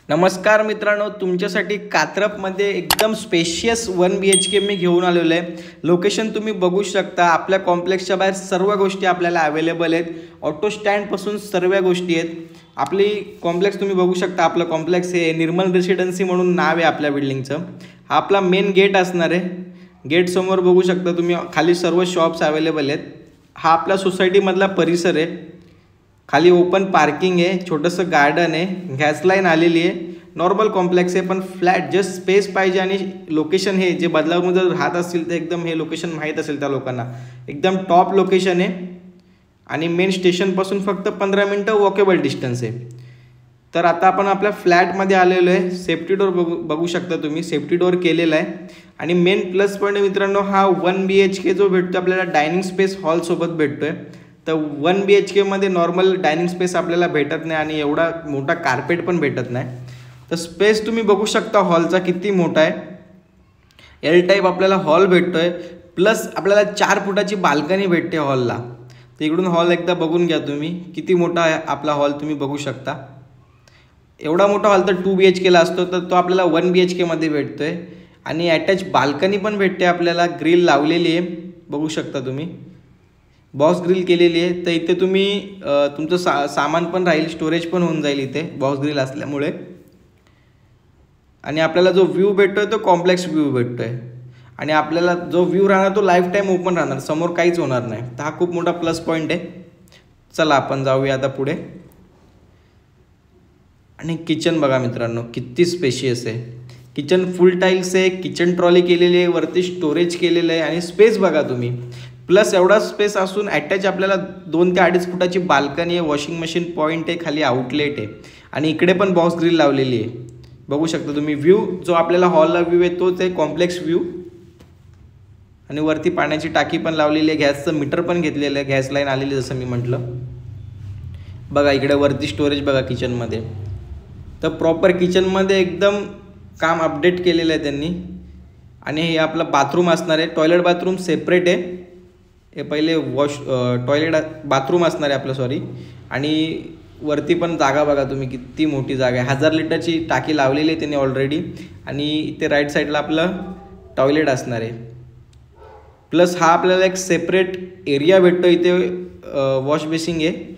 नमस्कार मित्रांनो, तुमच्यासाठी कात्रपमध्ये एकदम स्पेशियस 1 BHK मी घेऊन आलेलो आहे। लोकेशन तुम्ही बघू शकता। आपल्या कॉम्प्लेक्सच्या बाहेर सर्व गोष्टी आपल्याला अवेलेबल आहेत। ऑटो स्टँडपासून सर्व गोष्टी आहेत। आपली कॉम्प्लेक्स तुम्ही बघू शकता। आपलं कॉम्प्लेक्स हे निर्मल रेसिडेन्सी म्हणून नाव आहे आपल्या बिल्डिंगचं। हा आपला मेन गेट असणार आहे। गेट समोर बघू शकता तुम्ही, खाली सर्व शॉप्स अवेलेबल आहेत। हा आपल्या सोसायटीमधला परिसर आहे। खाली ओपन पार्किंग आहे, छोटंसं गार्डन आहे, गॅस लाईन आलेली आहे। नॉर्मल कॉम्प्लेक्स आहे पण फ्लॅट जस्ट स्पेस पाहिजे आणि लोकेशन हे जे बदलापूरमध्ये जर राहत असतील तर एकदम हे लोकेशन माहीत असेल त्या लोकांना। एकदम टॉप लोकेशन आहे आणि मेन स्टेशनपासून फक्त 15 मिनिटं वॉकेबल डिस्टन्स आहे। तर आता आपण आपल्या फ्लॅटमध्ये आलेलो आहे। सेफ्टी डोर बघू शकता तुम्ही, सेफ्टी डोर केलेला आहे। आणि मेन प्लस पॉईंट मित्रांनो, हा 1 BHK जो भेटतो आपल्याला डायनिंग स्पेस हॉलसोबत भेटतोय। तर 1 BHK मध्ये नॉर्मल डायनिंग स्पेस आपल्याला भेटत नाही आणि एवढा मोठा कार्पेट पण भेटत नाही। तर स्पेस तुम्ही बघू शकता हॉलचा किती मोठा आहे। एल टाईप आपल्याला हॉल भेटतोय, प्लस आपल्याला 4 फुटाची बाल्कनी भेटते हॉलला। तर इकडून हॉल एकदा बघून घ्या तुम्ही, किती मोठा आहे आपला हॉल तुम्ही बघू शकता। एवढा मोठा हॉल तर 2 BHKला असतो, तर तो आपल्याला 1 BHK मध्ये भेटतोय। आणि अटॅच बाल्कनी पण भेटते आपल्याला, ग्रिल लावलेली आहे बघू शकता तुम्ही, बॉक्स ग्रिल केलेली आहे। तर इथे तुम्ही तुमचं सामान पण राहील, स्टोरेज पण होऊन जाईल इथे बॉक्स ग्रिल असल्यामुळे। आणि आपल्याला जो व्ह्यू भेटतोय तो कॉम्प्लेक्स व्ह्यू भेटतोय आणि आपल्याला जो व्ह्यू राहणार तो लाईफ टाईम ओपन राहणार, समोर काहीच होणार नाही। तर हा खूप मोठा प्लस पॉईंट आहे। चला आपण जाऊया आता पुढे। आणि किचन बघा मित्रांनो, किती स्पेशियस आहे। किचन फुल टाईल्स आहे, किचन ट्रॉली केलेली आहे, वरती स्टोरेज केलेलं आहे। आणि स्पेस बघा तुम्ही, प्लस एवढा स्पेस असून अटॅच आपल्याला 2 ते 2.5 फुटाची बाल्कनी आहे, वॉशिंग मशीन पॉईंट आहे, खाली आउटलेट आहे आणि इकडे पण बॉक्स ग्रिल लावलेली आहे बघू शकता तुम्ही। व्ह्यू जो आपल्याला हॉलला व्ह्यू आहे तोच आहे, कॉम्प्लेक्स व्ह्यू। आणि वरती पाण्याची टाकी पण लावलेली आहे, गॅसचं मीटर पण घेतलेलं आहे, गॅस लाईन आलेली जसं मी म्हटलं। बघा इकडे वरती स्टोरेज बघा किचनमध्ये। तर प्रॉपर किचनमध्ये एकदम काम अपडेट केलेलं आहे त्यांनी। आणि हे आपलं बाथरूम असणार आहे, टॉयलेट बाथरूम सेपरेट आहे। हे पहिले टॉयलेट बाथरूम असणार आहे आपलं, सॉरी। आणि वरती पण जागा बघा तुम्ही, किती मोठी जागा आहे। 1000 लिटरची टाकी लावलेली आहे त्यांनी ऑलरेडी। आणि इथे राईट साईडला आपलं टॉयलेट असणार आहे। प्लस हा आपल्याला एक सेपरेट एरिया भेटतो, इथे वॉश बेसिंग आहे।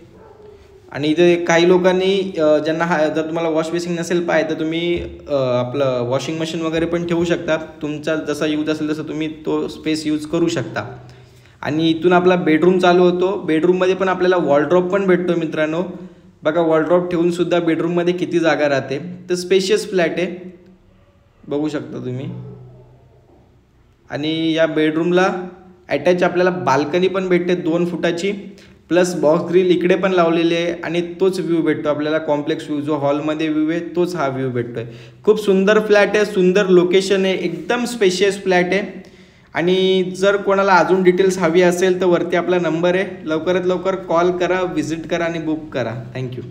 आणि इथे काही लोकांनी ज्यांना जर तुम्हाला वॉश बेसिंग नसेल पाहिजे तर तुम्ही आपलं वॉशिंग मशीन वगैरे पण ठेवू शकता। तुमचा जसा यूज असेल तसं तुम्ही तो स्पेस यूज करू शकता। आणि इथून आपला बेडरूम चालू होतो। बेडरूममध्ये पण आपल्याला वॉलड्रॉप पण भेटतो मित्रांनो। बघा वॉलड्रॉप ठेवून सुद्धा बेडरूममध्ये किती जागा राहते। तर स्पेशियस फ्लॅट आहे बघू शकता तुम्ही। आणि या बेडरूमला अटॅच आपल्याला बाल्कनी पण भेटते 2 फुटाची, प्लस बॉक्स ग्रिल इकडे पण लावलेले आहे। आणि तोच व्ह्यू भेटतो आपल्याला, कॉम्प्लेक्स व्ह्यू जो हॉलमध्ये व्ह्यू आहे तोच हा व्ह्यू भेटतोय। खूप सुंदर फ्लॅट आहे, सुंदर लोकेशन आहे, एकदम स्पेशियस फ्लॅट आहे। आणि जर कोणाला अजून डिटेल्स हवी असेल तर वरती आपला नंबर आहे, लवकरात लवकर कॉल करा, व्हिजिट करा आणि बुक करा। थँक्यू।